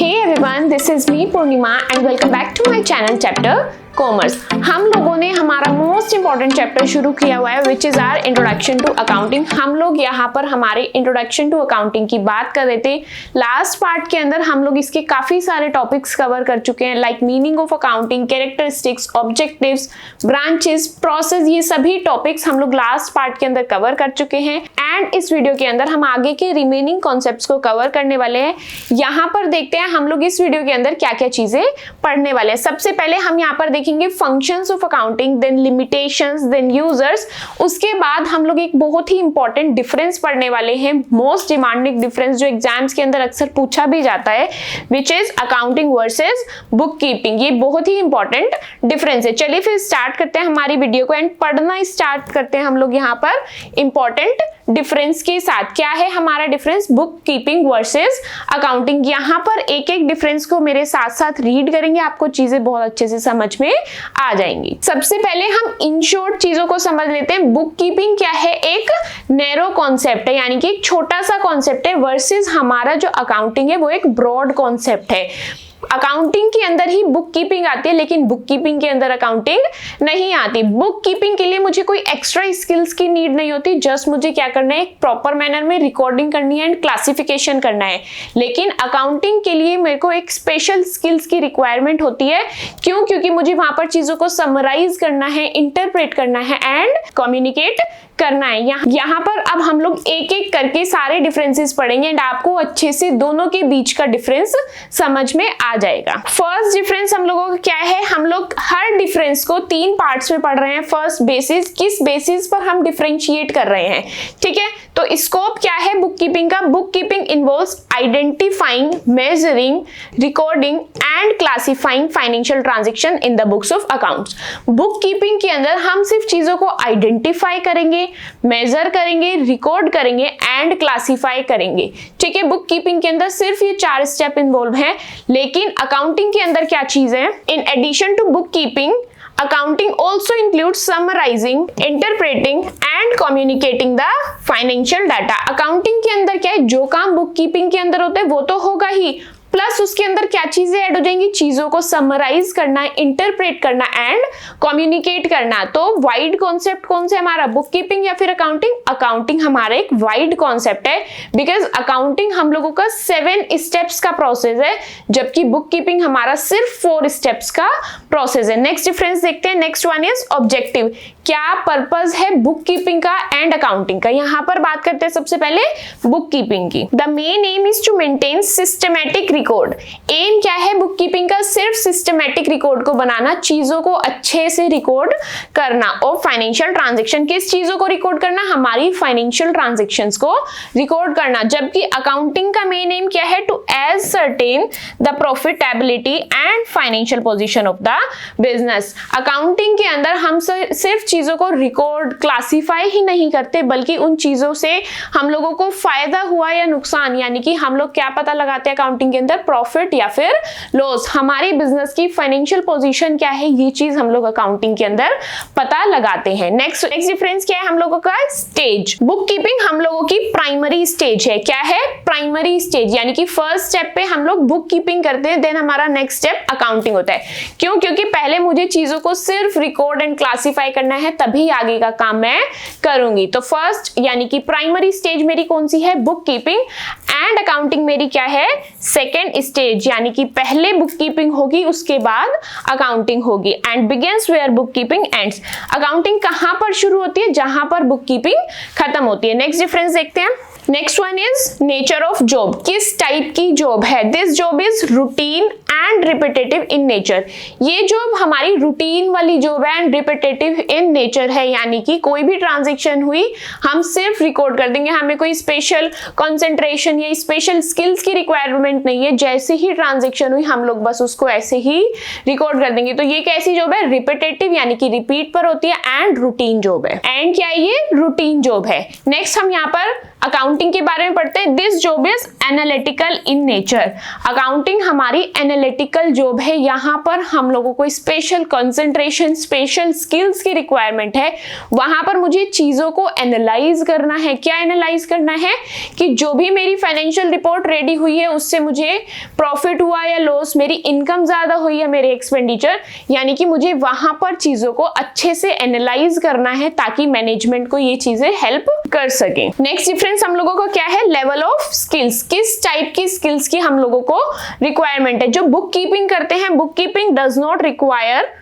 Hey everyone, this is me Purnima and welcome back to my channel chapter commerce. हम लोगों ने हमारा most important chapter शुरू किया हुआ है which is our introduction to accounting. हम लोग यहाँ पर हमारे इंट्रोडक्शन टू अकाउंटिंग की बात कर रहे थे। लास्ट पार्ट के अंदर हम लोग इसके काफी सारे टॉपिक्स कवर कर चुके हैं like meaning of accounting, characteristics, objectives, branches, process, ये सभी टॉपिक्स हम लोग लास्ट पार्ट के अंदर कवर कर चुके हैं एंड इस वीडियो के अंदर हम आगे के रिमेनिंग कॉन्सेप्ट्स को कवर करने वाले हैं। यहाँ पर देखते हैं हम लोग इस वीडियो के अंदर क्या क्या चीजें पढ़ने वाले हैं। सबसे पहले हम यहाँ पर देखेंगे functions of accounting, then limitations, then users. उसके बाद हम लोग एक बहुत ही इंपॉर्टेंट डिफरेंस पढ़ने वाले हैं, मोस्ट डिमांडिंग डिफरेंस जो एग्जाम्स के अंदर अक्सर पूछा भी जाता है, which is accounting versus book keeping. ये बहुत ही इंपॉर्टेंट डिफरेंस है। चलिए फिर स्टार्ट करते हैं हमारी वीडियो को एंड पढ़ना स्टार्ट करते हैं हम लोग यहाँ पर इंपॉर्टेंट डिफरेंस के साथ। क्या है हमारा difference book keeping versus accounting. यहाँ पर एक एक डिफरेंस को मेरे साथ साथ रीड करेंगे, आपको चीजें बहुत अच्छे से समझ में आ जाएंगी। सबसे पहले हम इन शॉर्ट चीजों को समझ लेते हैं। बुक कीपिंग क्या है, एक नैरो कॉन्सेप्ट है, यानी कि एक छोटा सा कॉन्सेप्ट है, वर्सेस हमारा जो अकाउंटिंग है वो एक ब्रॉड कॉन्सेप्ट है। अकाउंटिंग के अंदर ही बुक कीपिंग आती है लेकिन बुक कीपिंग के अंदर अकाउंटिंग नहीं आती। बुक कीपिंग के लिए मुझे कोई एक्स्ट्रा स्किल्स की नीड नहीं होती, जस्ट मुझे क्या करना है, एक प्रॉपर मैनर में रिकॉर्डिंग करनी है एंड क्लासिफिकेशन करना है। लेकिन अकाउंटिंग के लिए मेरे को एक स्पेशल स्किल्स की रिक्वायरमेंट होती है। क्यों? क्योंकि मुझे वहां पर चीजों को समराइज करना है, इंटरप्रेट करना है एंड कम्युनिकेट करना है। यहाँ पर अब हम लोग एक एक करके सारे डिफरेंसेस पढ़ेंगे एंड आपको अच्छे से दोनों के बीच का डिफरेंस समझ में आ जाएगा। फर्स्ट डिफरेंस हम लोगों का क्या है, हम लोग हर डिफरेंस को 3 पार्ट्स में पढ़ रहे हैं। फर्स्ट बेसिस, किस बेसिस पर हम डिफरेंशिएट कर रहे हैं, ठीक है। तो स्कोप क्या है बुक कीपिंग का, book keeping involves identifying, measuring, recording and classifying financial transaction in the books of accounts. Book keeping के अंदर हम सिर्फ चीजों को आइडेंटिफाई करेंगे, मेजर करेंगे, रिकॉर्ड करेंगे एंड क्लासिफाई करेंगे, ठीक है। बुक कीपिंग के अंदर सिर्फ ये 4 स्टेप इन्वॉल्व हैं। लेकिन अकाउंटिंग के अंदर क्या चीज है, in addition to book keeping accounting also includes summarizing, interpreting and communicating the financial data। Accounting के अंदर क्या है, जो काम बुक कीपिंग के अंदर होते हैं वो तो होगा ही, प्लस उसके अंदर क्या चीजें ऐड हो जाएंगी, चीजों को समराइज करना, इंटरप्रेट करना एंड कम्युनिकेट करना। तो वाइड कॉन्सेप्ट कौन सा हमारा, बुक कीपिंग या फिर अकाउंटिंग? अकाउंटिंग हमारा एक वाइड कॉन्सेप्ट है बिकॉज अकाउंटिंग हम लोगों का 7 स्टेप्स का प्रोसेस है, जबकि बुक कीपिंग हमारा सिर्फ 4 स्टेप्स का प्रोसेस है। नेक्स्ट डिफरेंस देखते हैं। Next one is objective. क्या पर्पस है बुक कीपिंग का एंड अकाउंटिंग का? यहाँ पर बात करते हैं सबसे पहले बुक कीपिंग की। The main aim is to maintain systematic record. Aim क्या है बुक कीपिंग का, सिर्फ सिस्टमैटिक रिकॉर्ड को बनाना, चीजों को अच्छे से रिकॉर्ड करना। और फाइनेंशियल ट्रांजैक्शन, किस चीजों को रिकॉर्ड करना, हमारी फाइनेंशियल ट्रांजैक्शंस को रिकॉर्ड करना। जबकि अकाउंटिंग का मेन एम क्या है, to ascertain the profitability and financial position of the business. Accounting के अंदर हम सिर्फ चीजों को रिकॉर्ड, क्लासिफाई ही नहीं करते, बल्कि उन चीजों से हम लोगों को फायदा हुआ या नुकसान, यानी कि हम लोग क्या पता लगाते हैं अकाउंटिंग के अंदर, प्रॉफिट या फिर लॉस, हमारी बिजनेस की फाइनेंशियल पोजीशन क्या है, ये चीज हम लोग अकाउंटिंग के अंदर पता लगाते हैं। नेक्स्ट डिफरेंस क्या है हम लोगों का, स्टेज। बुक कीपिंग हम लोगों की प्राइमरी स्टेज है। क्या है, प्राइमरी स्टेज, यानी कि फर्स्ट स्टेप पे हम लोग बुक कीपिंग करते हैं, देन हमारा नेक्स्ट स्टेप अकाउंटिंग होता है। क्यों? क्योंकि पहले मुझे चीजों को सिर्फ रिकॉर्ड एंड क्लासिफाई करना है, तभी आगे का काम मैं करूंगी। तो फर्स्ट यानी कि प्राइमरी स्टेज मेरी कौन सी है, बुक कीपिंग, एंड अकाउंटिंग मेरी क्या है, सेकेंड स्टेज, यानी कि पहले बुक कीपिंग होगी उसके बाद अकाउंटिंग होगी। And begins where book keeping ends. Accounting कहां पर शुरू होती है, जहां पर बुक कीपिंग खत्म होती है। नेक्स्ट डिफरेंस देखते हैं। Next one is nature of job. किस टाइप की जॉब है, this job is routine and repetitive in nature. ये जॉब हमारी रूटीन वाली जॉब है एंड रिपीटेटिव इन नेचर है, यानी कि कोई भी ट्रांजैक्शन हुई हम सिर्फ रिकॉर्ड कर देंगे, हमें कोई स्पेशल कंसंट्रेशन या स्पेशल स्किल्स की रिक्वायरमेंट नहीं है। जैसे ही ट्रांजैक्शन हुई हम लोग बस उसको ऐसे ही रिकॉर्ड कर देंगे। तो ये कैसी जॉब है, रिपीटेटिव, यानी कि रिपीट पर होती है एंड रूटीन जॉब है। एंड क्या है, ये रूटीन जॉब है। नेक्स्ट हम यहाँ पर अकाउंटिंग के बारे में पढ़ते हैं। This job is analytical in nature. Accounting हमारी एनालिटिकल जॉब है, यहाँ पर हम लोगों को स्पेशल कंसंट्रेशन, स्पेशल स्किल्स की रिक्वायरमेंट है। वहां पर मुझे चीजों को एनालाइज करना है। क्या एनालाइज करना है कि जो भी मेरी फाइनेंशियल रिपोर्ट रेडी हुई है उससे मुझे प्रॉफिट हुआ या लॉस, मेरी इनकम ज्यादा हुई है, मेरे एक्सपेंडिचर, यानी कि मुझे वहां पर चीजों को अच्छे से एनालाइज करना है ताकि मैनेजमेंट को ये चीजें हेल्प कर सके। नेक्स्ट डिफरेंस हम लोगों को क्या है, लेवल ऑफ स्किल्स। किस टाइप की स्किल्स की हम लोगों को रिक्वायरमेंट है। जो बुक कीपिंग करते हैं, book keeping does not require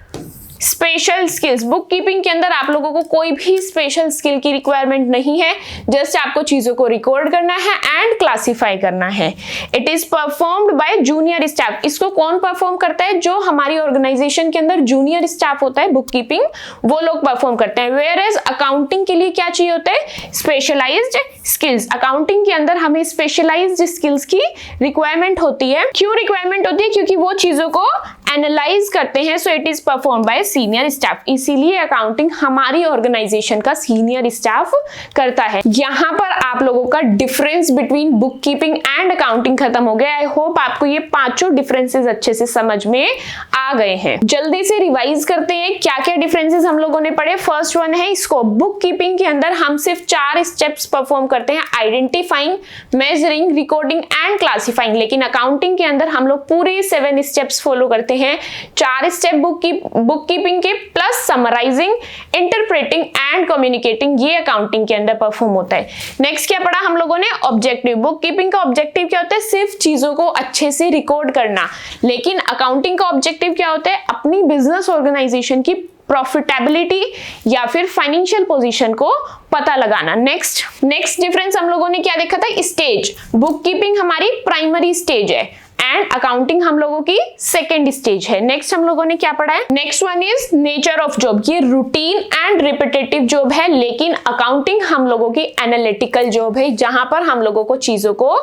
special skills. Book keeping के अंदर आप लोगों को कोई भी स्पेशल स्किल की रिक्वायरमेंट नहीं है, जस्ट आपको चीजों को रिकॉर्ड करना है एंड क्लासिफाई करना है। It is performed by junior staff. इसको कौन परफॉर्म करता है, जो हमारी ऑर्गेनाइजेशन के अंदर जूनियर स्टाफ होता है, बुक कीपिंग वो लोग परफॉर्म करते हैं। वेयर एज अकाउंटिंग के लिए क्या चाहिए होता है, स्पेशलाइज्ड स्किल्स। अकाउंटिंग के अंदर हमें स्पेशलाइज्ड स्किल्स की रिक्वायरमेंट होती है। क्यों रिक्वायरमेंट होती है, क्योंकि वो चीजों को एनालाइज करते हैं। So it is perform by senior staff. इसीलिए अकाउंटिंग हमारी ऑर्गेनाइजेशन का सीनियर स्टाफ करता है। यहां पर आप लोगों का difference between book keeping and accounting खत्म हो गया। आई होप आपको ये पांचों डिफरेंसेस अच्छे से समझ में आ गए हैं। जल्दी से रिवाइज करते हैं क्या क्या डिफरेंसेस हम लोगों ने पढ़े। फर्स्ट वन है स्कोप। बुक कीपिंग के अंदर हम सिर्फ 4 स्टेप्स परफॉर्म करते हैं, identifying, measuring, recording and classifying. लेकिन अकाउंटिंग के अंदर हम लोग पूरे 7 स्टेप्स फॉलो करते हैं। 4 स्टेप बुक कीपिंग के plus summarising, interpreting and communicating, ये अकाउंटिंग के अंदर परफॉर्म होता है। नेक्स्ट क्या पढ़ा हम लोगों ने, ऑब्जेक्टिव। बुक कीपिंग का ऑब्जेक्टिव क्या होता है, सिर्फ चीजों को अच्छे से रिकॉर्ड करना। लेकिन अकाउंटिंग का ऑब्जेक्टिव क्या होता है, अपनी बिजनेस ऑर्गेनाइजेशन की प्रॉफिटेबिलिटी या फिर फाइनेंशियल पोजीशन को पता लगाना। नेक्स्ट डिफरेंस हम लोगों ने क्या देखा था, स्टेज। बुक कीपिंग हमारी प्राइमरी स्टेज है एंड अकाउंटिंग हम लोगों की सेकेंड स्टेज है। नेक्स्ट हम लोगों ने क्या पढ़ा है, next one is nature of job. ये रूटीन एंड रिपीटेटिव जॉब है, लेकिन अकाउंटिंग हम लोगों की एनालिटिकल जॉब है, जहां पर हम लोगों को चीजों को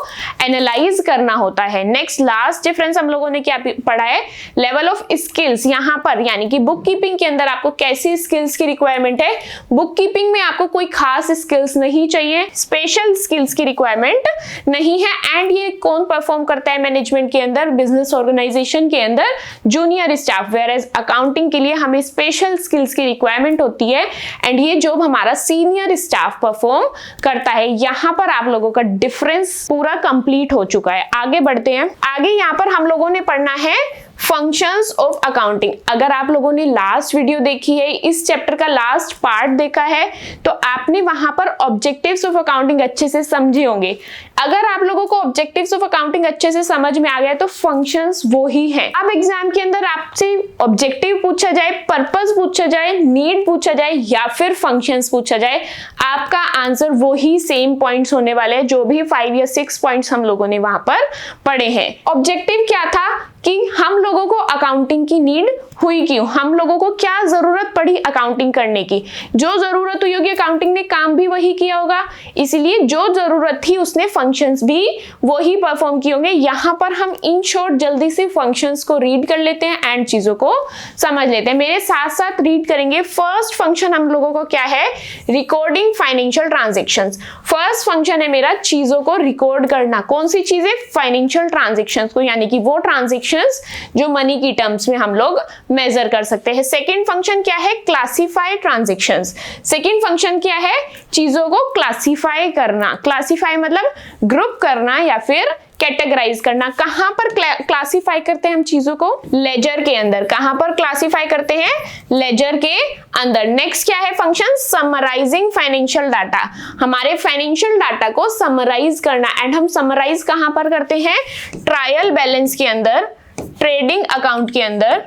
एनालाइज करना होता है। नेक्स्ट लास्ट डिफरेंस हम लोगों ने क्या पढ़ा है, लेवल ऑफ स्किल्स। यहां पर यानी कि बुक कीपिंग के अंदर आपको कैसी स्किल्स की रिक्वायरमेंट है, बुक कीपिंग में आपको कोई खास स्किल्स नहीं चाहिए, स्पेशल स्किल्स की रिक्वायरमेंट नहीं है। एंड ये कौन परफॉर्म करता है मैनेजमेंट के अंदर, बिजनेस ऑर्गेनाइजेशन के अंदर, junior staff. Whereas accounting के लिए हमें स्पेशल स्किल्स की रिक्वायरमेंट होती है एंड ये जॉब हमारा सीनियर स्टाफ परफॉर्म करता है। यहां पर आप लोगों का डिफरेंस पूरा कंप्लीट हो चुका है। आगे बढ़ते हैं। आगे यहां पर हम लोगों ने पढ़ना है फंक्शंस ऑफ अकाउंटिंग। अगर आप लोगों ने लास्ट वीडियो देखी है, इस चैप्टर का लास्ट पार्ट देखा है, तो आपने वहां पर ऑब्जेक्टिव्स ऑफ अकाउंटिंग अच्छे से समझे होंगे। अगर आप लोगों को ऑब्जेक्टिव्स ऑफ अकाउंटिंग अच्छे से समझ में आ गया तो फंक्शंस वो ही हैं। अब एग्जाम के अंदर आपसे ऑब्जेक्टिव पूछा जाए, पर्पस पूछा जाए, नीड पूछा जाए या फिर फंक्शंस पूछा जाए, आपका आंसर वो ही सेम पॉइंट्स होने वाले हैं जो भी 5 या 6 पॉइंट्स हम लोगों ने वहां पर पढ़े हैं। ऑब्जेक्टिव क्या था कि हम लोगों को अकाउंटिंग की नीड हुई क्यों, हम लोगों को क्या जरूरत पड़ी अकाउंटिंग करने की। जो जरूरत हुई होगी, अकाउंटिंग ने काम भी वही किया होगा, इसलिए जो जरूरत थी उसने फंक्शंस भी वही परफॉर्म किए होंगे। यहां पर हम इन शॉर्ट जल्दी से फंक्शंस को रीड कर लेते हैं एंड चीजों को समझ लेते हैं। मेरे साथ साथ रीड करेंगे। फर्स्ट फंक्शन हम लोगों को क्या है, recording financial transactions. First function है मेरा चीजों को रिकॉर्ड करना। कौन सी चीजें, फाइनेंशियल ट्रांजेक्शंस को, यानी कि वो ट्रांजेक्शंस जो मनी की टर्म्स में हम लोग मेजर कर सकते हैं। सेकंड फंक्शन क्या है, क्लासिफाई ट्रांजैक्शंस। सेकंड फंक्शन क्या है, चीजों को क्लासिफाई करना। क्लासिफाई मतलब ग्रुप करना या फिर कैटेगराइज करना। कहां पर क्लासिफाई करते हैं हम चीजों को, लेजर के अंदर। कहां पर क्लासिफाई करते हैं, लेजर के अंदर। नेक्स्ट क्या है फंक्शन, समराइजिंग फाइनेंशियल डाटा। हमारे फाइनेंशियल डाटा को समराइज करना एंड हम समराइज कहां पर करते हैं, ट्रायल बैलेंस के अंदर, ट्रेडिंग अकाउंट के अंदर,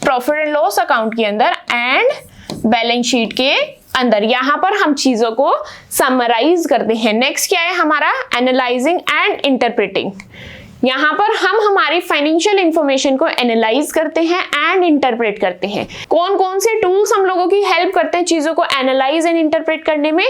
प्रॉफिट एंड लॉस अकाउंट के अंदर एंड बैलेंस शीट के अंदर। यहां पर हम चीजों को समराइज करते हैं। नेक्स्ट क्या है हमारा, एनालाइजिंग एंड इंटरप्रेटिंग। यहां पर हम हमारी फाइनेंशियल इंफॉर्मेशन को एनालाइज करते हैं एंड इंटरप्रेट करते हैं। कौन कौन से टूल्स हम लोगों की हेल्प करते हैं चीजों को एनालाइज एंड इंटरप्रेट करने में,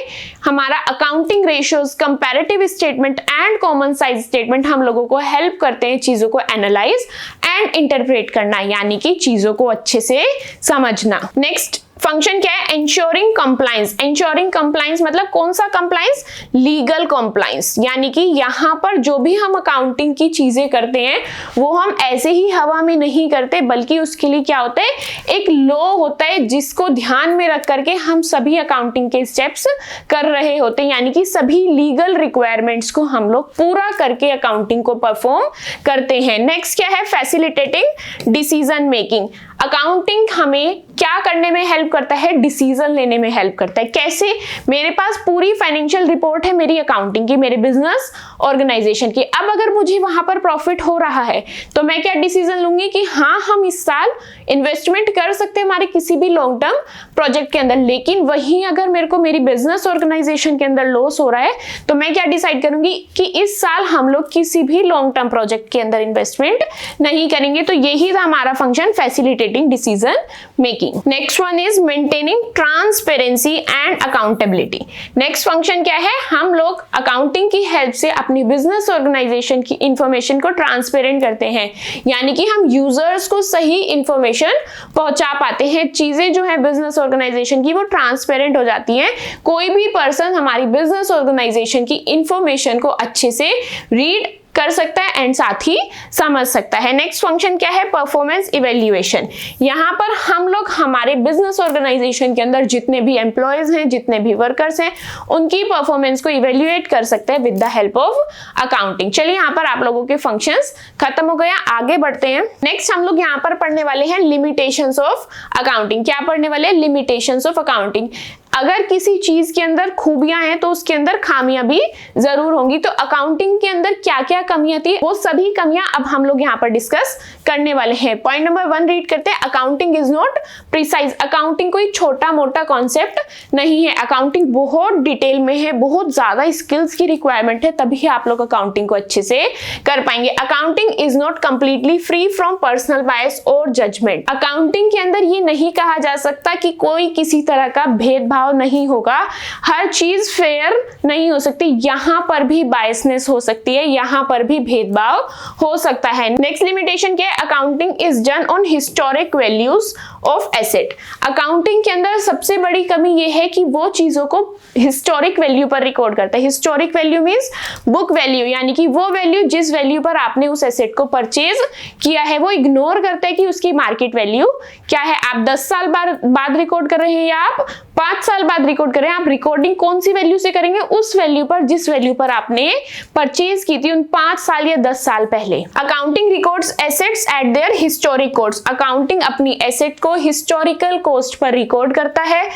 हमारा accounting ratios, comparative statement and common size statement हम लोगों को हेल्प करते हैं चीजों को एनालाइज एंड इंटरप्रेट करना, यानी कि चीजों को अच्छे से समझना। नेक्स्ट फंक्शन क्या है? Ensuring compliance. इंश्योरिंग कंप्लायंस मतलब कौन सा कंप्लायंस? Legal compliance. यानी कि यहाँ पर जो भी हम अकाउंटिंग की चीजें करते हैं वो हम ऐसे ही हवा में नहीं करते, बल्कि उसके लिए क्या होता है? एक लॉ होता है जिसको ध्यान में रख करके हम सभी अकाउंटिंग के स्टेप्स कर रहे होते हैं। यानी कि सभी लीगल रिक्वायरमेंट्स को हम लोग पूरा करके अकाउंटिंग को परफॉर्म करते हैं। नेक्स्ट क्या है? Facilitating decision making. अकाउंटिंग हमें क्या करने में हेल्प करता है? डिसीजन लेने में हेल्प करता है। कैसे? मेरे पास पूरी फाइनेंशियल रिपोर्ट है मेरी अकाउंटिंग की, मेरे बिजनेस ऑर्गेनाइजेशन की। अब अगर मुझे वहां पर प्रॉफिट हो रहा है तो मैं क्या डिसीजन लूंगी कि हाँ, हम इस साल इन्वेस्टमेंट कर सकते हैं हमारे किसी भी लॉन्ग टर्म प्रोजेक्ट के अंदर। लेकिन वहीं अगर मेरे को मेरी बिजनेस ऑर्गेनाइजेशन के अंदर लॉस हो रहा है तो मैं क्या डिसाइड करूंगी कि इस साल हम लोग किसी भी लॉन्ग टर्म प्रोजेक्ट के अंदर इन्वेस्टमेंट नहीं करेंगे। तो यही था हमारा function, facilitating decision making. Next one is maintaining transparency and accountability. Next function क्या है? हम लोग अकाउंटिंग की हेल्प से अपनी बिजनेस ऑर्गेनाइजेशन की इंफॉर्मेशन को ट्रांसपेरेंट करते हैं। यानी कि हम यूजर्स को सही इंफॉर्मेशन पहुंचा पाते हैं। चीजें जो है बिजनेस ऑर्गेनाइजेशन की वो ट्रांसपेरेंट हो जाती हैं। कोई भी पर्सन हमारी बिजनेस ऑर्गेनाइजेशन की इंफॉर्मेशन को अच्छे से रीड कर सकता है एंड साथ ही समझ सकता है। नेक्स्ट फंक्शन क्या है? Performance evaluation. यहाँ पर हम लोग हमारे बिजनेस ऑर्गेनाइजेशन के अंदर जितने भी एम्प्लॉयज हैं, जितने भी वर्कर्स हैं, उनकी परफॉर्मेंस को इवैल्यूएट कर सकते हैं with the help of accounting. चलिए, यहाँ पर आप लोगों के फंक्शंस खत्म हो गया, आगे बढ़ते हैं। नेक्स्ट हम लोग यहाँ पर पढ़ने वाले हैं लिमिटेशंस ऑफ अकाउंटिंग। क्या पढ़ने वाले हैं? Limitations of accounting. अगर किसी चीज के अंदर खूबियां हैं तो उसके अंदर खामियां भी जरूर होंगी। तो अकाउंटिंग के अंदर क्या क्या कमियां थी, वो सभी कमियां अब हम लोग यहाँ पर डिस्कस करने वाले हैं। पॉइंट नंबर 1 रीड करते हैं। Accounting is not precise. Accounting कोई छोटा मोटा कॉन्सेप्ट नहीं है। अकाउंटिंग बहुत डिटेल में है, बहुत ज्यादा स्किल्स की रिक्वायरमेंट है, तभी आप लोग अकाउंटिंग को अच्छे से कर पाएंगे। Accounting is not completely free from personal bias और जजमेंट। अकाउंटिंग के अंदर ये नहीं कहा जा सकता कि कोई किसी तरह का भेदभाव नहीं होगा, हर चीज फेयर नहीं हो सकती, यहां पर भी बायसनेस हो सकती है, यहां पर भी भेदभाव हो सकता है। नेक्स्ट लिमिटेशन क्या है? Accounting is done on historic values of asset. Accounting के अंदर सबसे बड़ी कमी यह है कि वो चीजों को हिस्टोरिक वैल्यू पर रिकॉर्ड करता है। Historic value means book value, यानी कि वो वैल्यू जिस वैल्यू पर आपने उस एसेट को परचेज किया है, वो इग्नोर करता है कि उसकी मार्केट वैल्यू क्या है। आप 10 साल बाद रिकॉर्ड कर रहे हैं या आप 5 साल बाद रिकॉर्ड करें, आप रिकॉर्डिंग कौन सी वैल्यू से करेंगे? उस वैल्यू पर जिस वैल्यू पर आपने परचेज की थी उन 5 साल या 10 साल पहले। Accounting records assets eight there historic cost. Accounting अपनी एसेट को हिस्टोरिकल कॉस्ट पर रिकॉर्ड करता है।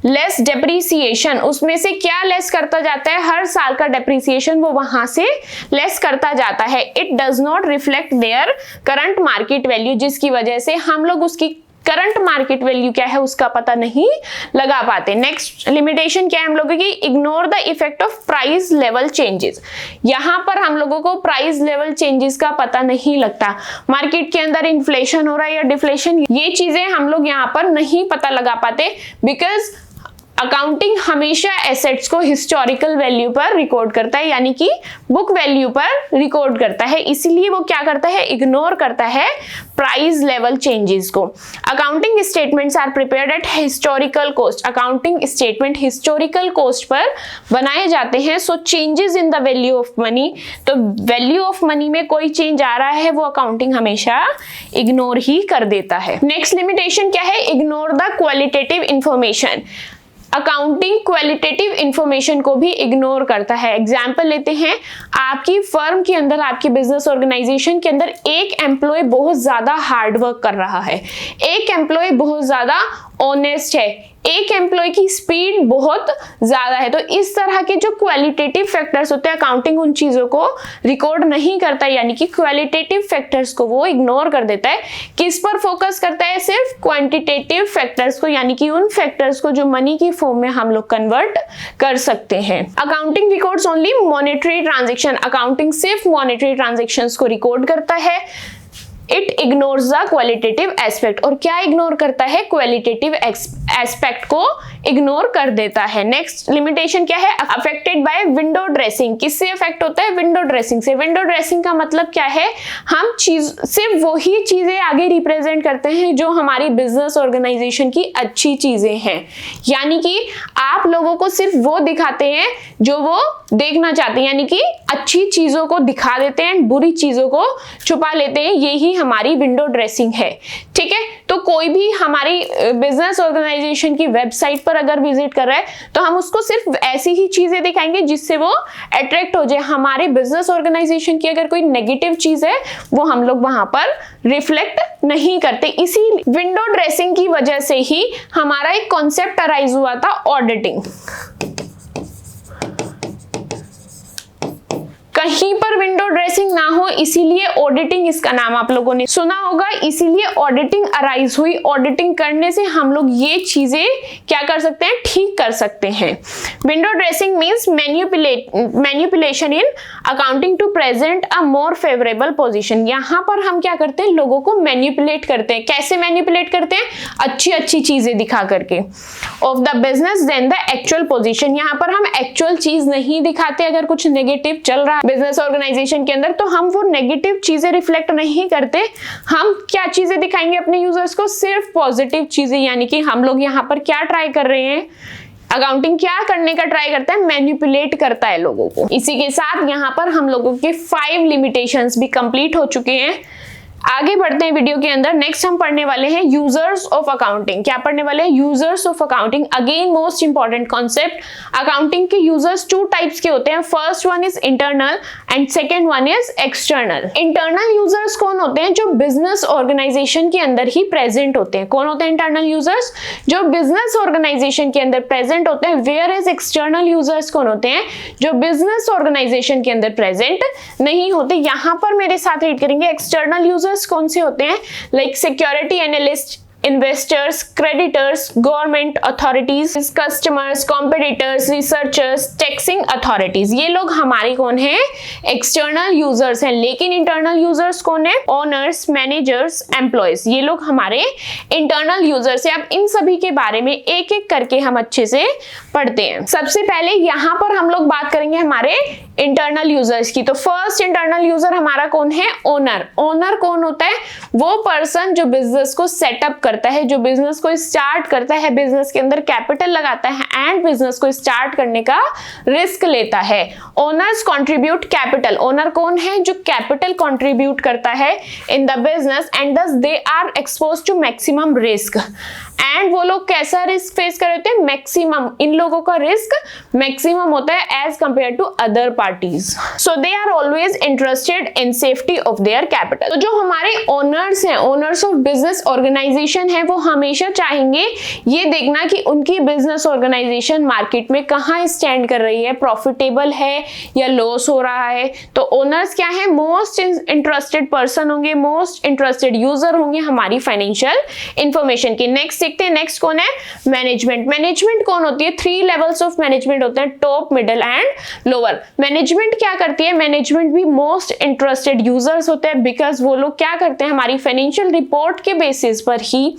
लेस डेप्रीसिएशन, उसमें से क्या लेस करता जाता है? हर साल का डेप्रीसिएशन वो वहां से लेस करता जाता है। It does not reflect their current market value, जिसकी वजह से हम लोग उसकी करंट मार्केट वैल्यू क्या है उसका पता नहीं लगा पाते। नेक्स्ट लिमिटेशन क्या है हम लोगों की? Ignore the effect of price level changes. यहां पर हम लोगों को प्राइस लेवल चेंजेस का पता नहीं लगता। मार्केट के अंदर इन्फ्लेशन हो रहा है या डिफ्लेशन, ये चीजें हम लोग यहां पर नहीं पता लगा पाते, बिकॉज अकाउंटिंग हमेशा एसेट्स को हिस्टोरिकल वैल्यू पर रिकॉर्ड करता है, यानी कि बुक वैल्यू पर रिकॉर्ड करता है। इसीलिए वो क्या करता है? इग्नोर करता है प्राइस लेवल चेंजेस को। Accounting statements are prepared at historical cost. Accounting statement historical cost पर बनाए जाते हैं। So changes in the value of money, तो वैल्यू ऑफ मनी में कोई चेंज आ रहा है वो अकाउंटिंग हमेशा इग्नोर ही कर देता है। नेक्स्ट लिमिटेशन क्या है? Ignore the qualitative information. Accounting qualitative information को भी इग्नोर करता है। एग्जाम्पल लेते हैं, आपकी फर्म के अंदर, आपकी बिजनेस ऑर्गेनाइजेशन के अंदर एक एम्प्लॉय बहुत ज्यादा हार्ड वर्क कर रहा है, एक एम्प्लॉय बहुत ज्यादा ऑनेस्ट है, एक एम्प्लॉय की स्पीड बहुत ज्यादा है। तो इस तरह के जो क्वालिटेटिव फैक्टर्स होते हैं, अकाउंटिंग उन चीजों को रिकॉर्ड नहीं करता, यानी कि क्वालिटेटिव फैक्टर्स को वो इग्नोर कर देता है। किस पर फोकस करता है? सिर्फ क्वांटिटेटिव फैक्टर्स को, यानी कि उन फैक्टर्स को जो मनी की फॉर्म में हम लोग कन्वर्ट कर सकते हैं। Accounting records only monetary transaction. Accounting सिर्फ मॉनेटरी ट्रांजेक्शंस को रिकॉर्ड करता है। It ignores the qualitative aspect. और क्या इग्नोर करता है? क्वालिटेटिव एस्पेक्ट को इग्नोर कर देता है। नेक्स्ट लिमिटेशन क्या है, अफेक्टेड बाय विंडो ड्रेसिंग। किससे अफेक्ट होता है, विंडो ड्रेसिंग से। विंडो ड्रेसिंग का मतलब क्या है, हम सिर्फ वही चीजें आगे रिप्रेजेंट करते हैं जो हमारी बिजनेस ऑर्गेनाइजेशन की अच्छी चीजें हैं, यानी कि आप लोगों को सिर्फ वो दिखाते हैं जो वो देखना चाहते हैं, यानी कि अच्छी चीजों को दिखा देते हैं, बुरी चीजों को छुपा लेते हैं, यही हमारी विंडो ड्रेसिंग है। ठीक है, तो कोई भी हमारी बिजनेस ऑर्गेनाइजेशन की वेबसाइट पर अगर विजिट कर रहा है तो हम उसको सिर्फ ऐसी ही चीजें दिखाएंगे जिससे वो अट्रैक्ट हो जाए। हमारे बिजनेस ऑर्गेनाइजेशन की अगर कोई नेगेटिव चीज है वो हम लोग वहां पर रिफ्लेक्ट नहीं करते। इसी विंडो ड्रेसिंग की वजह से ही हमारा एक कॉन्सेप्ट अराइज हुआ था, ऑडिटिंग। कहीं पर विंडो ड्रेसिंग ना हो इसीलिए ऑडिटिंग इसका नाम आप लोगों ने सुना होगा, इसीलिए ऑडिटिंग अराइज हुई। ऑडिटिंग करने से हम लोग ये चीजें क्या कर सकते हैं, ठीक कर सकते हैं। Window dressing means manipulation in accounting to present a more favourable position. यहां पर हम क्या करते हैं, लोगों को मैनिपुलेट करते हैं। कैसे मैनिपुलेट करते हैं, अच्छी अच्छी चीजें दिखा करके। Of the business than the actual position. यहां पर हम एक्चुअल चीज नहीं दिखाते। अगर कुछ नेगेटिव चल रहा है बिजनेस ऑर्गेनाइजेशन के अंदर तो हम वो नेगेटिव चीजें रिफ्लेक्ट नहीं करते। हम क्या चीजें दिखाएंगे अपने यूजर्स को, सिर्फ पॉजिटिव चीजें। यानी कि हम लोग यहाँ पर क्या ट्राई कर रहे हैं, अकाउंटिंग क्या करने का ट्राई करता है, मैनिपुलेट करता है लोगों को। इसी के साथ यहाँ पर हम लोगों के 5 लिमिटेशंस भी कंप्लीट हो चुके हैं। आगे बढ़ते हैं वीडियो के अंदर। नेक्स्ट हम पढ़ने वाले हैं यूजर्स ऑफ अकाउंटिंग। क्या पढ़ने वाले हैं, users of accounting. Again most important concept. Accounting के यूजर्स 2 टाइप्स के होते हैं। First one is internal and second one is external. Internal users कौन होते हैं, जो बिजनेस ऑर्गेनाइजेशन के अंदर ही प्रेजेंट होते हैं। कौन होते हैं इंटरनल यूजर्स, जो बिजनेस ऑर्गेनाइजेशन के अंदर प्रेजेंट होते हैं। वेयर इज एक्सटर्नल यूजर्स कौन होते हैं, जो बिजनेस ऑर्गेनाइजेशन के अंदर प्रेजेंट नहीं होते। यहां पर मेरे साथ रीड करेंगे। एक्सटर्नल यूजर्स कौन से होते हैं, like security analyst, investors, creditors, government authorities, customers, competitors, researchers, taxing authorities. ये लोग हमारे कौन है, एक्सटर्नल यूजर्स हैं। लेकिन इंटरनल यूजर्स कौन है, ओनर्स, मैनेजर्स, एम्प्लॉयज। ये लोग हमारे इंटरनल यूजर्स हैं। अब इन सभी के बारे में एक एक करके हम अच्छे से पढ़ते हैं। सबसे पहले यहाँ पर हम लोग बात करेंगे हमारे इंटरनल यूजर्स की। तो फर्स्ट इंटरनल यूजर हमारा कौन है, ओनर। ओनर कौन होता है, वो पर्सन जो बिजनेस को सेटअप करता है, जो बिजनेस को स्टार्ट करता है, बिजनेस के अंदर कैपिटल लगाता है एंड बिजनेस को स्टार्ट करने का रिस्क लेता है। Owners contribute capital. ओनर कौन है, जो कैपिटल कंट्रीब्यूट करता है in the business and thus they are exposed to maximum risk. And वो लोग कैसा रिस्क फेस कर रहे होते हैं, मैक्सिमम। इन लोगों का रिस्क मैक्सिमम होता है as compare to other parties. So they are always interested in safety of their capital. तो जो हमारे ओनर्स हैं, ओनर्स ऑफ बिजनेस ऑर्गेनाइजेशन है, वो हमेशा चाहेंगे ये देखना कि उनकी बिजनेस ऑर्गेनाइजेशन मार्केट में कहाँ स्टैंड कर रही है, प्रॉफिटेबल है या लॉस हो रहा है। तो ओनर्स क्या है, मोस्ट इंटरेस्टेड पर्सन होंगे, मोस्ट इंटरेस्टेड यूजर होंगे हमारी फाइनेंशियल इंफॉर्मेशन की। नेक्स्ट देखते हैं, नेक्स्ट कौन है, मैनेजमेंट। मैनेजमेंट कौन होती है, 3 लेवल्स ऑफ मैनेजमेंट होते हैं, top, middle and lower. Management क्या करती है, मैनेजमेंट भी मोस्ट इंटरेस्टेड यूजर्स होते हैं, बिकॉज वो लोग क्या करते हैं, हमारी फाइनेंशियल रिपोर्ट के बेसिस पर ही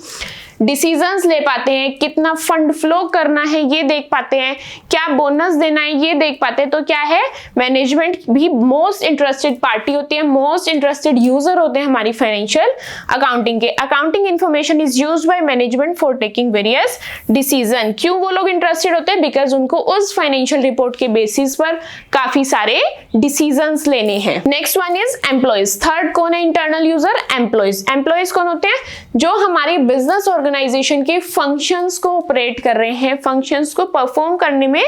डिसीजंस ले पाते हैं, कितना फंड फ्लो करना है ये देख पाते हैं, क्या बोनस देना है ये देख पाते हैं। तो क्या है, मैनेजमेंट भी मोस्ट इंटरेस्टेड पार्टी होती है, मोस्ट इंटरेस्टेड यूजर होते हैं हमारी फाइनेंशियल अकाउंटिंग के। Accounting information is used by management for taking various decision. क्यों वो लोग इंटरेस्टेड होते हैं, बिकॉज उनको उस फाइनेंशियल रिपोर्ट के बेसिस पर काफी सारे डिसीजंस लेने हैं। Next one is employees. Third कौन है इंटरनल यूजर, एम्प्लॉयज। एम्प्लॉयज कौन होते हैं, जो हमारी बिजनेस ऑर्गेनाइजेशन के फंक्शंस को ऑपरेट कर रहे हैं, फंक्शंस को परफॉर्म करने में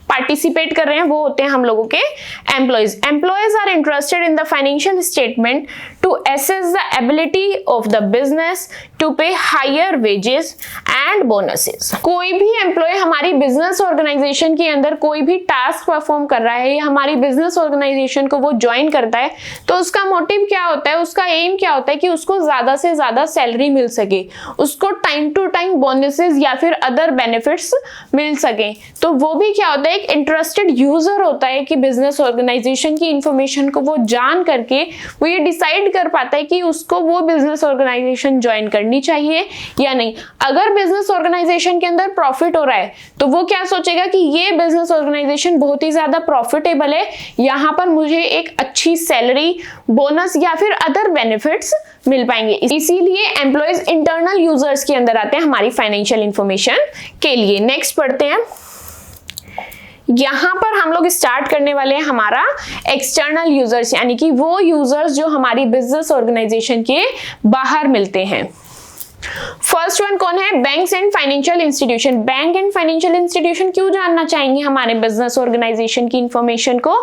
पार्टिसिपेट कर रहे हैं, वो होते हैं हम लोगों के employees. Employees are interested in the financial statement to assess the ability of the business to pay higher wages and bonuses. कोई भी एम्प्लॉय हमारी बिजनेस ऑर्गेनाइजेशन के अंदर कोई भी टास्क परफॉर्म कर रहा है या हमारी बिजनेस ऑर्गेनाइजेशन को वो ज्वाइन करता है, तो उसका मोटिव क्या होता है, उसका एम क्या होता है कि उसको ज्यादा से ज्यादा सैलरी मिल सके, उसको टाइम टू टाइम बोनसेस या फिर अदर बेनिफिट्स मिल सके। तो वो भी क्या होता है, एक इंटरेस्टेड यूजर होता है कि बिजनेस ऑर्गेनाइजेशन की इंफॉर्मेशन को वो जान करके वो ये डिसाइड कर पाता है कि उसको वो बिजनेस ऑर्गेनाइजेशन ज्वाइन करनी चाहिए या नहीं। अगर बिजनेस ऑर्गेनाइजेशन के अंदर प्रॉफिट हो रहा है तो वो क्या सोचेगा कि ये बिजनेस ऑर्गेनाइजेशन बहुत ही ज्यादा प्रॉफिटेबल है, यहाँ पर मुझे एक अच्छी सैलरी, बोनस या फिर अदर बेनिफिट्स मिल पाएंगे। इसीलिए एम्प्लॉयज इंटरनल यूजर्स के अंदर आते हैं हमारी फाइनेंशियल इंफॉर्मेशन के लिए। नेक्स्ट पढ़ते हैं। यहां पर हम लोग स्टार्ट करने वाले हैं हमारा एक्सटर्नल यूजर्स, यानी कि वो यूजर्स जो हमारी बिजनेस ऑर्गेनाइजेशन के बाहर मिलते हैं। फर्स्ट वन कौन है, banks and financial institution. Bank and financial institution क्यों जानना चाहेंगे हमारे बिजनेस ऑर्गेनाइजेशन की इंफॉर्मेशन को,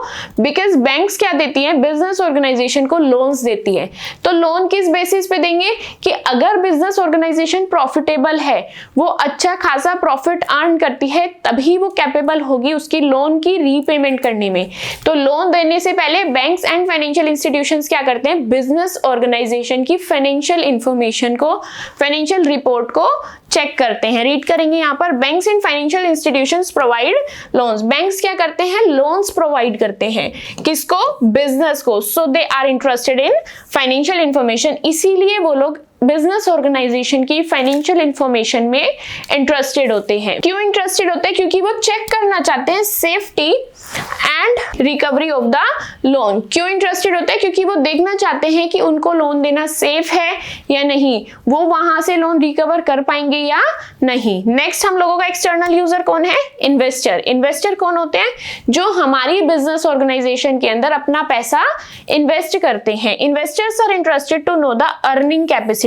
बिकॉज बैंक्स क्या देती है, बिजनेस ऑर्गेनाइजेशन को लोन्स देती है। तो लोन किस बेसिस पे देंगे कि अगर बिजनेस ऑर्गेनाइजेशन प्रॉफिटेबल है, वो अच्छा खासा प्रॉफिट अर्न करती है, तभी वो कैपेबल होगी उसकी लोन की रीपेमेंट करने में। तो लोन देने से पहले बैंक्स एंड फाइनेंशियल इंस्टीट्यूशंस क्या करते हैं, बिजनेस ऑर्गेनाइजेशन की फाइनेंशियल इंफॉर्मेशन को, फाइनेंशियल रिपोर्ट को चेक करते हैं। रीड करेंगे यहाँ पर, banks and financial institutions provide loans. Banks क्या करते हैं, लोन्स प्रोवाइड करते हैं, किसको, बिजनेस को। So they are interested in financial information, इसीलिए वो लोग बिजनेस ऑर्गेनाइजेशन की फाइनेंशियल इंफॉर्मेशन में इंटरेस्टेड होते हैं। क्यों इंटरेस्टेड होते हैं, क्योंकि वो चेक करना चाहते हैं safety and recovery of the loan. क्यों इंटरेस्टेड होते हैं, क्योंकि वो देखना चाहते हैं कि उनको लोन देना सेफ है या नहीं, वो वहां से लोन रिकवर कर पाएंगे या नहीं। नेक्स्ट हम लोगों का एक्सटर्नल यूजर कौन है, इन्वेस्टर। इन्वेस्टर कौन होते हैं, जो हमारी बिजनेस ऑर्गेनाइजेशन के अंदर अपना पैसा इन्वेस्ट करते हैं। Investors are interested to know the earning capacity.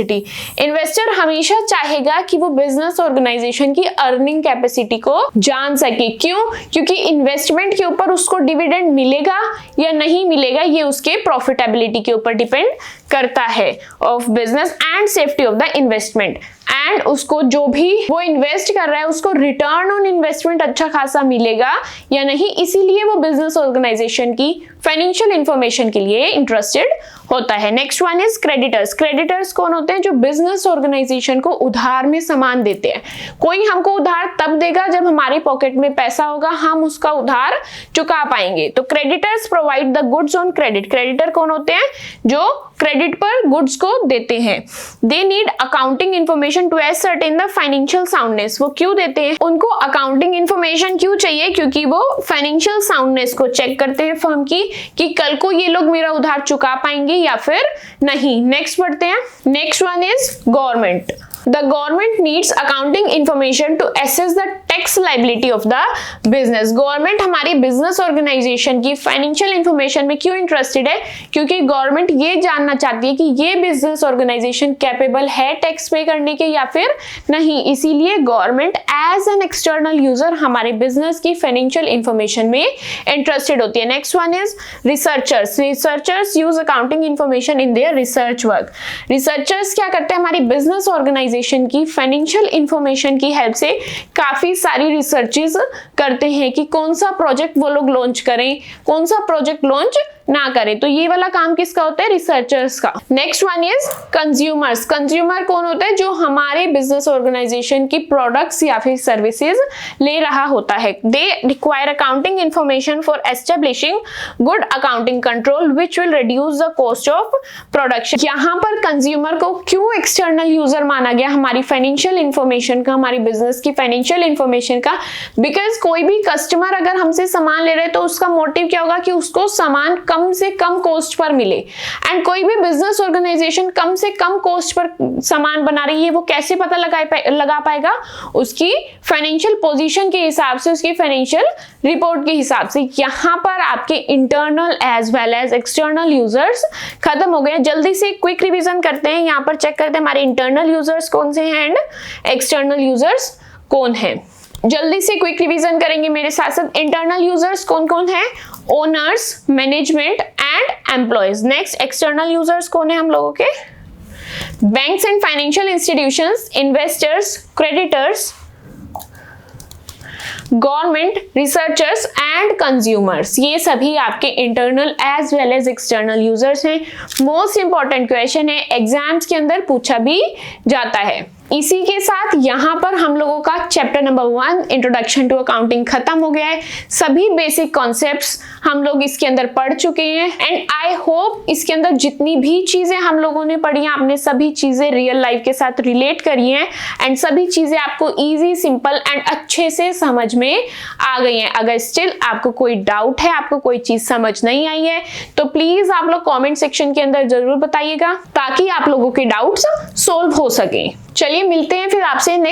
Investor हमेशा चाहेगा कि वो बिजनेस ऑर्गेनाइजेशन की अर्निंग कैपेसिटी को जान सके। क्यों, क्योंकि इन्वेस्टमेंट के ऊपर उसको डिविडेंड मिलेगा या नहीं मिलेगा, ये उसके प्रॉफिटेबिलिटी के ऊपर डिपेंड करता है of business and safety of the investment. And उसको जो भी वो इन्वेस्ट कर रहा है उसको रिटर्न ऑन इन्वेस्टमेंट अच्छा खासा मिलेगा या नहीं, इसीलिए वो बिजनेस ऑर्गेनाइजेशन की फाइनेंशियल इंफॉर्मेशन के लिए इंटरेस्टेड होता है। Next one is creditors. Creditors कौन होते हैं, जो बिजनेस ऑर्गेनाइजेशन को उधार में सामान देते हैं। कोई हमको उधार तब देगा जब हमारे पॉकेट में पैसा होगा, हम उसका उधार चुका पाएंगे। तो creditors provide the goods on credit. Creditor कौन होते हैं, जो क्रेडिट पर गुड्स को देते हैं। They need accounting information to ascertain the financial soundness. वो क्यों देते हैं, उनको अकाउंटिंग इंफॉर्मेशन क्यों चाहिए, क्योंकि वो फाइनेंशियल साउंडनेस को चेक करते हैं फर्म की कि कल को ये लोग मेरा उधार चुका पाएंगे या फिर नहीं। नेक्स्ट पढ़ते हैं। Next one is government. The government needs accounting information to assess the tax liability of the business. Government हमारी बिजनेस ऑर्गेनाइजेशन की फाइनेंशियल इंफॉर्मेशन में क्यों इंटरेस्टेड है, क्योंकि गवर्नमेंट ये जानना चाहती है कि ये बिजनेस ऑर्गेनाइजेशन कैपेबल है टैक्स पे करने के या फिर नहीं। इसीलिए government as an external user हमारे बिजनेस की फाइनेंशियल इंफॉर्मेशन में इंटरेस्टेड होती है। Next one is researchers. Researchers use accounting information in their research work. Researchers क्या करते हैं, हमारी बिजनेस ऑर्गेनाइजेशन की फाइनेंशियल इंफॉर्मेशन की हेल्प से काफी सारी रिसर्चेस करते हैं कि कौन सा प्रोजेक्ट वो लोग लॉन्च करें, कौन सा प्रोजेक्ट लॉन्च ना करें। तो ये वाला काम किसका होता है, रिसर्चर्स का। Next one is consumers. Consumer कौन होता है, जो हमारे बिजनेस ऑर्गेनाइजेशन की प्रोडक्ट्स या फिर सर्विसेज ले रहा होता है। They require accounting information for establishing good accounting control which will reduce the cost of production. यहाँ पर कंज्यूमर को क्यों एक्सटर्नल यूजर माना गया हमारी फाइनेंशियल इंफॉर्मेशन का, हमारी बिजनेस की फाइनेंशियल इंफॉर्मेशन का, बिकॉज कोई भी कस्टमर अगर हमसे सामान ले रहे हैं तो उसका मोटिव क्या होगा कि उसको सामान कम से कम कॉस्ट पर मिले। एंड कोई भी बिजनेस ऑर्गेनाइजेशन कम से कम कॉस्ट पर सामान बना रही है, वो कैसे पता लगा पाएगा, उसकी फाइनेंशियल पोजीशन के हिसाब से, उसकी फाइनेंशियल रिपोर्ट के हिसाब से। यहाँ पर आपके internal as well as external users खत्म हो गए। जल्दी से क्विक रिवीजन करते हैं, यहाँ पर चेक करते हैं हमारे इंटरनल यूजर्स कौन से हैं एंड एक्सटर्नल यूजर्स कौन है। जल्दी से क्विक रिवीजन करेंगे मेरे साथ साथ। इंटरनल यूजर्स कौन कौन है, owners, management and employees. Next external users कौन है हम लोगों के, banks and financial institutions, investors, creditors, government, researchers and consumers. ये सभी आपके internal as well as external users हैं। मोस्ट इंपॉर्टेंट क्वेश्चन है, एग्जाम्स के अंदर पूछा भी जाता है। इसी के साथ यहाँ पर हम लोगों का chapter number 1 introduction to accounting खत्म हो गया है। सभी बेसिक कॉन्सेप्ट्स हम लोग इसके अंदर पढ़ चुके हैं एंड आई होप इसके अंदर जितनी भी चीजें हम लोगों ने पढ़ी हैं आपने सभी चीजें रियल लाइफ के साथ रिलेट करी हैं एंड सभी चीजें आपको इजी, सिंपल एंड अच्छे से समझ में आ गई हैं। अगर स्टिल आपको कोई डाउट है, आपको कोई चीज समझ नहीं आई है तो प्लीज आप लोग कमेंट सेक्शन के अंदर जरूर बताइएगा ताकि आप लोगों के डाउट्स सोल्व हो सके। चलिए मिलते हैं फिर आपसे नेक्स्ट